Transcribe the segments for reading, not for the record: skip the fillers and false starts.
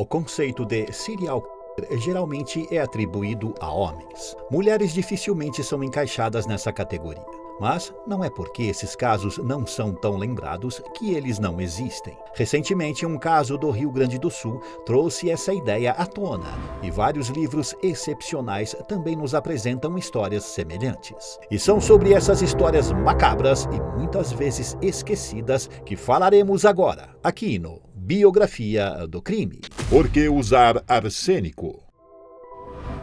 O conceito de serial killer geralmente é atribuído a homens. Mulheres dificilmente são encaixadas nessa categoria. Mas não é porque esses casos não são tão lembrados que eles não existem. Recentemente, um caso do Rio Grande do Sul trouxe essa ideia à tona, e vários livros excepcionais também nos apresentam histórias semelhantes. E são sobre essas histórias macabras e muitas vezes esquecidas que falaremos agora, aqui no Biografia do Crime. Por que usar arsênico?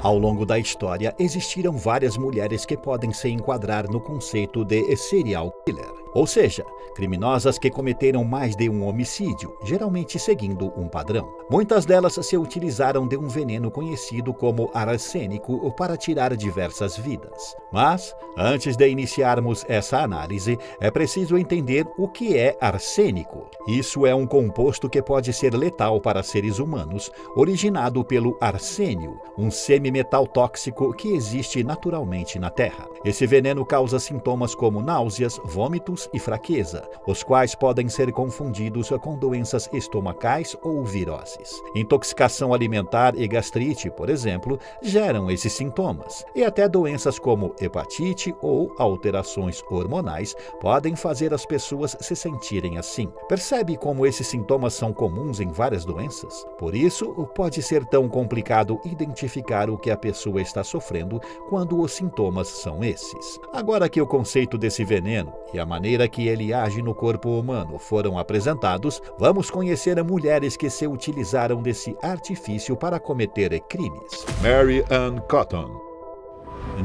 Ao longo da história, existiram várias mulheres que podem se enquadrar no conceito de serial killer, ou seja, criminosas que cometeram mais de um homicídio, geralmente seguindo um padrão. Muitas delas se utilizaram de um veneno conhecido como arsênico para tirar diversas vidas. Mas, antes de iniciarmos essa análise, é preciso entender o que é arsênico. Isso é um composto que pode ser letal para seres humanos, originado pelo arsênio, um semimetal tóxico que existe naturalmente na Terra. Esse veneno causa sintomas como náuseas, vômitos e fraqueza, os quais podem ser confundidos com doenças estomacais ou viroses. Intoxicação alimentar e gastrite, por exemplo, geram esses sintomas, e até doenças como hepatite ou alterações hormonais podem fazer as pessoas se sentirem assim. Percebe como esses sintomas são comuns em várias doenças? Por isso, pode ser tão complicado identificar o que a pessoa está sofrendo quando os sintomas são esses. Agora que o conceito desse veneno e a maneira que ele age no corpo humano foram apresentados, vamos conhecer mulheres que se utilizaram desse artifício para cometer crimes. Mary Ann Cotton.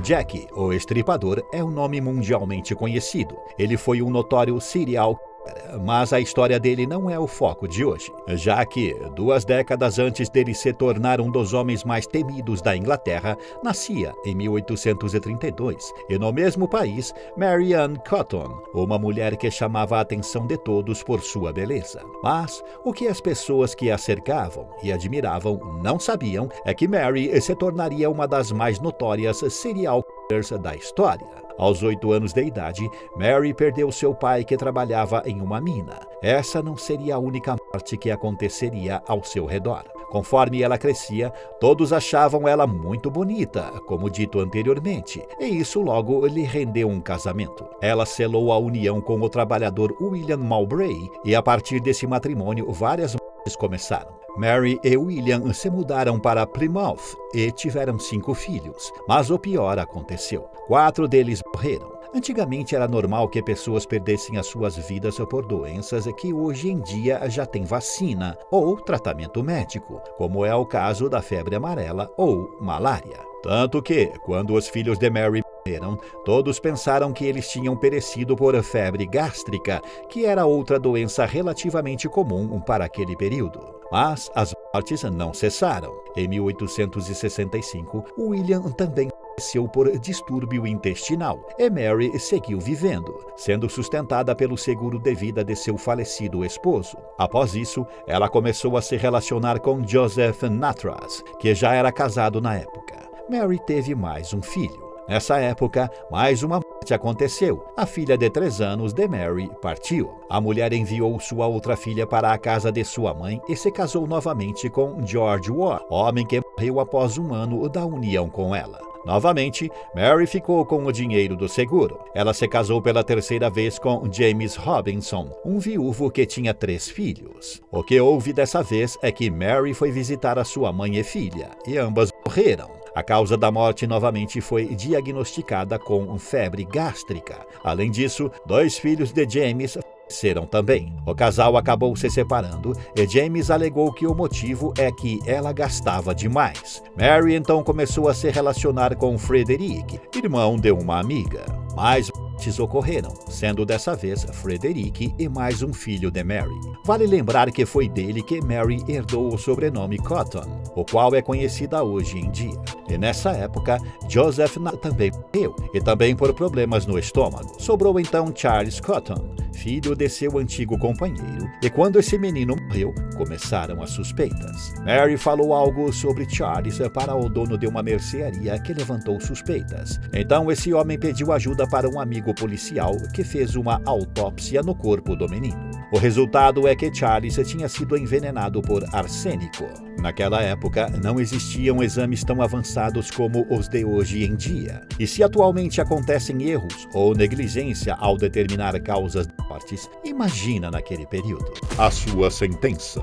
Jack, o Estripador, é um nome mundialmente conhecido. Ele foi um notório serial killer, mas a história dele não é o foco de hoje, já que, 2 décadas antes dele se tornar um dos homens mais temidos da Inglaterra, nascia em 1832, e no mesmo país, Mary Ann Cotton, uma mulher que chamava a atenção de todos por sua beleza. Mas o que as pessoas que a cercavam e admiravam não sabiam é que Mary se tornaria uma das mais notórias serial killers da história. Aos 8 anos de idade, Mary perdeu seu pai que trabalhava em uma mina. Essa não seria a única morte que aconteceria ao seu redor. Conforme ela crescia, todos achavam ela muito bonita, como dito anteriormente, e isso logo lhe rendeu um casamento. Ela selou a união com o trabalhador William Mowbray, e a partir desse matrimônio, várias mortes começaram. Mary e William se mudaram para Plymouth e tiveram 5 filhos, mas o pior aconteceu. 4 deles morreram. Antigamente era normal que pessoas perdessem as suas vidas por doenças que hoje em dia já têm vacina ou tratamento médico, como é o caso da febre amarela ou malária. Tanto que, quando os filhos de Mary morreram, todos pensaram que eles tinham perecido por febre gástrica, que era outra doença relativamente comum para aquele período. Mas as mortes não cessaram. Em 1865, William também faleceu por distúrbio intestinal, e Mary seguiu vivendo, sendo sustentada pelo seguro de vida de seu falecido esposo. Após isso, ela começou a se relacionar com Joseph Natras, que já era casado na época. Mary teve mais um filho. Nessa época, mais uma morte aconteceu. A filha de 3 anos de Mary partiu. A mulher enviou sua outra filha para a casa de sua mãe e se casou novamente com George Ward, homem que morreu após 1 ano da união com ela. Novamente, Mary ficou com o dinheiro do seguro. Ela se casou pela 3ª vez com James Robinson, um viúvo que tinha 3 filhos. O que houve dessa vez é que Mary foi visitar a sua mãe e filha, e ambas morreram. A causa da morte novamente foi diagnosticada com febre gástrica. Além disso, 2 filhos de James faleceram também. O casal acabou se separando e James alegou que o motivo é que ela gastava demais. Mary então começou a se relacionar com Frederick, irmão de uma amiga. Mais mortes ocorreram, sendo dessa vez Frederick e mais um filho de Mary. Vale lembrar que foi dele que Mary herdou o sobrenome Cotton, o qual é conhecida hoje em dia. E nessa época, Joseph também morreu, e também por problemas no estômago. Sobrou então Charles Cotton, filho de seu antigo companheiro, e quando esse menino morreu, começaram as suspeitas. Mary falou algo sobre Charles para o dono de uma mercearia que levantou suspeitas. Então esse homem pediu ajuda para um amigo policial que fez uma autópsia no corpo do menino. O resultado é que Charles tinha sido envenenado por arsênico. Naquela época, não existiam exames tão avançados como os de hoje em dia. E se atualmente acontecem erros ou negligência ao determinar causas de mortes, imagina naquele período. A sua sentença.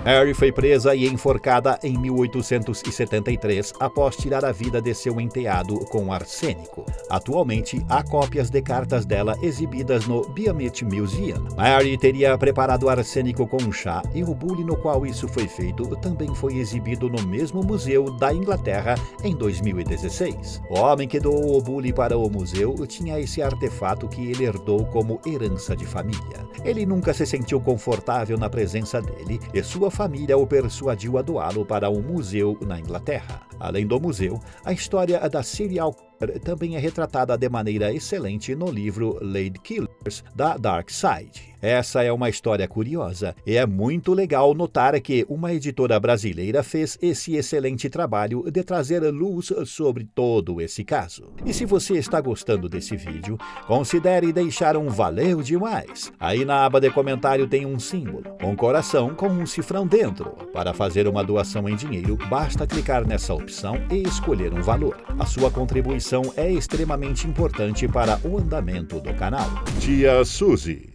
Mary foi presa e enforcada em 1873 após tirar a vida de seu enteado com arsênico. Atualmente, há cópias de cartas dela exibidas no Beamit Museum. Mary teria preparado arsênico com chá e o bule no qual isso foi feito também foi exibido no mesmo museu da Inglaterra em 2016. O homem que doou o bule para o museu tinha esse artefato que ele herdou como herança de família. Ele nunca se sentiu confortável na presença dele e sua família o persuadiu a doá-lo para um museu na Inglaterra. Além do museu, a história da serial killer também é retratada de maneira excelente no livro Lady Killers, da Dark Side. Essa é uma história curiosa e é muito legal notar que uma editora brasileira fez esse excelente trabalho de trazer luz sobre todo esse caso. E se você está gostando desse vídeo, considere deixar um valeu demais. Aí na aba de comentário tem um símbolo, um coração com um cifrão dentro. Para fazer uma doação em dinheiro, basta clicar nessa opção e escolher um valor. A sua contribuição é extremamente importante para o andamento do canal. Tia Suzy.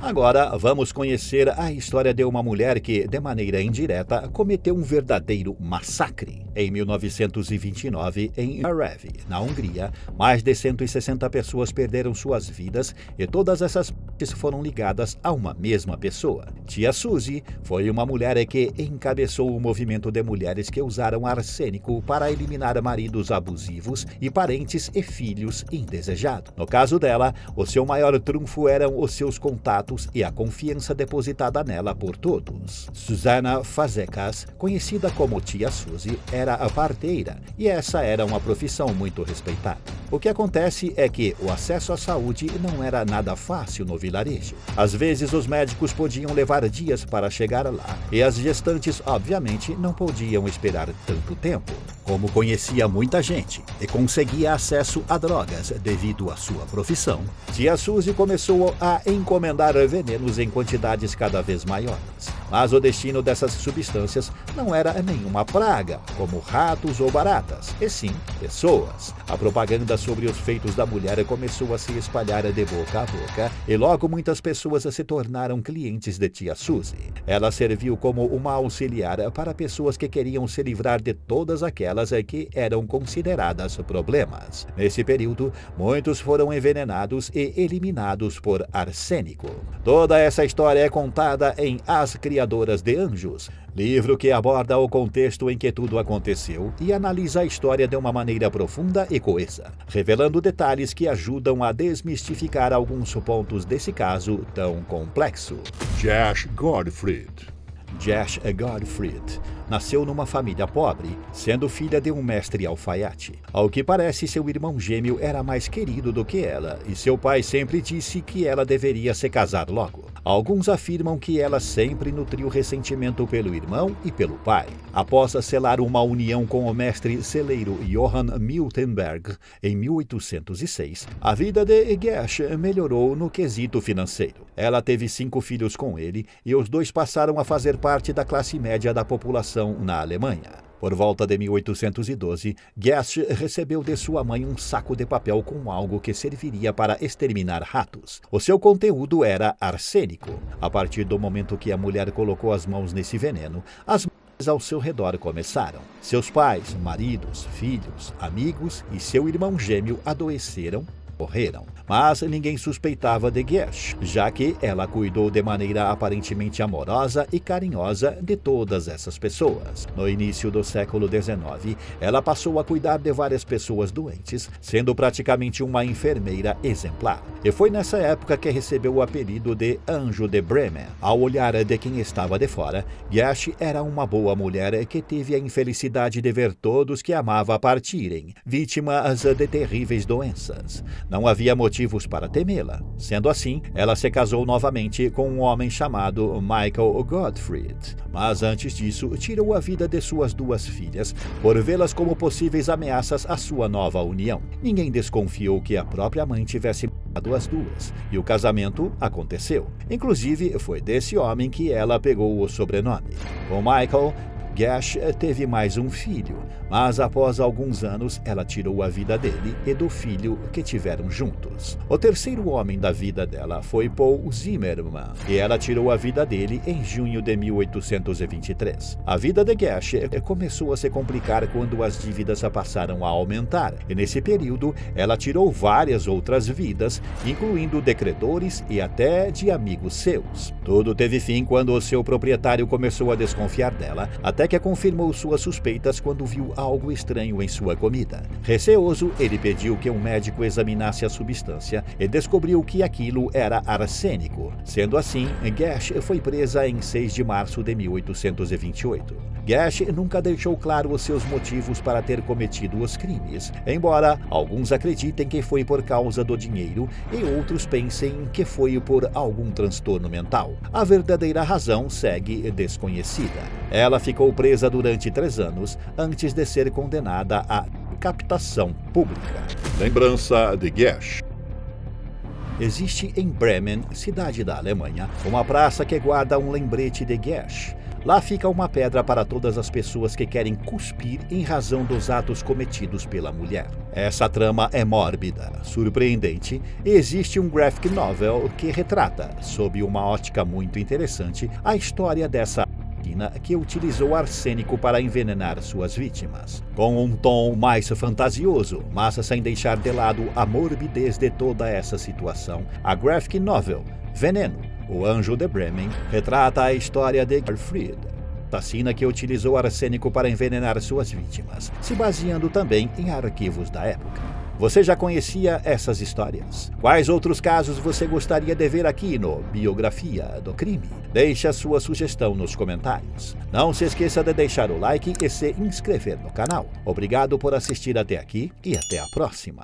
Agora vamos conhecer a história de uma mulher que, de maneira indireta, cometeu um verdadeiro massacre. Em 1929, em Erev, na Hungria, mais de 160 pessoas perderam suas vidas e todas essas mortes foram ligadas a uma mesma pessoa. Tia Suzy foi uma mulher que encabeçou o movimento de mulheres que usaram arsênico para eliminar maridos abusivos e parentes e filhos indesejados. No caso dela, o seu maior trunfo eram os seus contatos e a confiança depositada nela por todos. Susana Fazekas, conhecida como Tia Suzy, era a parteira e essa era uma profissão muito respeitada. O que acontece é que o acesso à saúde não era nada fácil no vilarejo. Às vezes os médicos podiam levar dias para chegar lá e as gestantes, obviamente, não podiam esperar tanto tempo. Como conhecia muita gente e conseguia acesso a drogas devido à sua profissão, Tia Suzy começou a encomendar venenos em quantidades cada vez maiores. Mas o destino dessas substâncias não era nenhuma praga, como ratos ou baratas, e sim pessoas. A propaganda sobre os feitos da mulher começou a se espalhar de boca a boca e logo muitas pessoas se tornaram clientes de Tia Suzy. Ela serviu como uma auxiliar para pessoas que queriam se livrar de todas aquelas que eram consideradas problemas. Nesse período, muitos foram envenenados e eliminados por arsênico. Toda essa história é contada em As Criadoras de Anjos, livro que aborda o contexto em que tudo aconteceu e analisa a história de uma maneira profunda e coesa, revelando detalhes que ajudam a desmistificar alguns pontos desse caso tão complexo. Josh Godfried. Josh Godfried nasceu numa família pobre, sendo filha de um mestre alfaiate. Ao que parece, seu irmão gêmeo era mais querido do que ela, e seu pai sempre disse que ela deveria se casar logo. Alguns afirmam que ela sempre nutriu ressentimento pelo irmão e pelo pai. Após selar uma união com o mestre celeiro Johann Miltenberg em 1806, a vida de Josh melhorou no quesito financeiro. Ela teve 5 filhos com ele e os 2 passaram a fazer parte da classe média da população na Alemanha. Por volta de 1812, Josh recebeu de sua mãe um saco de papel com algo que serviria para exterminar ratos. O seu conteúdo era arsênico. A partir do momento que a mulher colocou as mãos nesse veneno, as mortes ao seu redor começaram. Seus pais, maridos, filhos, amigos e seu irmão gêmeo adoeceram, morreram. Mas ninguém suspeitava de Josh, já que ela cuidou de maneira aparentemente amorosa e carinhosa de todas essas pessoas. No início do século XIX, ela passou a cuidar de várias pessoas doentes, sendo praticamente uma enfermeira exemplar. E foi nessa época que recebeu o apelido de Anjo de Bremen. Ao olhar de quem estava de fora, Josh era uma boa mulher que teve a infelicidade de ver todos que amava partirem, vítimas de terríveis doenças. Não havia motivos para temê-la. Sendo assim, ela se casou novamente com um homem chamado Michael Godfried. Mas antes disso, tirou a vida de suas 2 filhas por vê-las como possíveis ameaças à sua nova união. Ninguém desconfiou que a própria mãe tivesse as duas, e o casamento aconteceu. Inclusive, foi desse homem que ela pegou o sobrenome. Com Michael, Gash teve mais um filho, mas após alguns anos ela tirou a vida dele e do filho que tiveram juntos. O terceiro homem da vida dela foi Paul Zimmerman, e ela tirou a vida dele em junho de 1823. A vida de Gash começou a se complicar quando as dívidas passaram a aumentar, e nesse período ela tirou várias outras vidas, incluindo de credores e até de amigos seus. Tudo teve fim quando o seu proprietário começou a desconfiar dela, até que confirmou suas suspeitas quando viu algo estranho em sua comida. Receoso, ele pediu que um médico examinasse a substância e descobriu que aquilo era arsênico. Sendo assim, Gash foi presa em 6 de março de 1828. Gash nunca deixou claro os seus motivos para ter cometido os crimes, embora alguns acreditem que foi por causa do dinheiro e outros pensem que foi por algum transtorno mental. A verdadeira razão segue desconhecida. Ela ficou presa durante 3 anos antes de ser condenada à decapitação pública. Lembrança de Gash. Existe em Bremen, cidade da Alemanha, uma praça que guarda um lembrete de Gash. Lá fica uma pedra para todas as pessoas que querem cuspir em razão dos atos cometidos pela mulher. Essa trama é mórbida, surpreendente, e existe um graphic novel que retrata, sob uma ótica muito interessante, a história dessa assassina que utilizou arsênico para envenenar suas vítimas. Com um tom mais fantasioso, mas sem deixar de lado a morbidez de toda essa situação, a graphic novel Veneno, O Anjo de Bremen, retrata a história de Gottfried, assassina que utilizou arsênico para envenenar suas vítimas, se baseando também em arquivos da época. Você já conhecia essas histórias? Quais outros casos você gostaria de ver aqui no Biografia do Crime? Deixe a sua sugestão nos comentários. Não se esqueça de deixar o like e se inscrever no canal. Obrigado por assistir até aqui e até a próxima.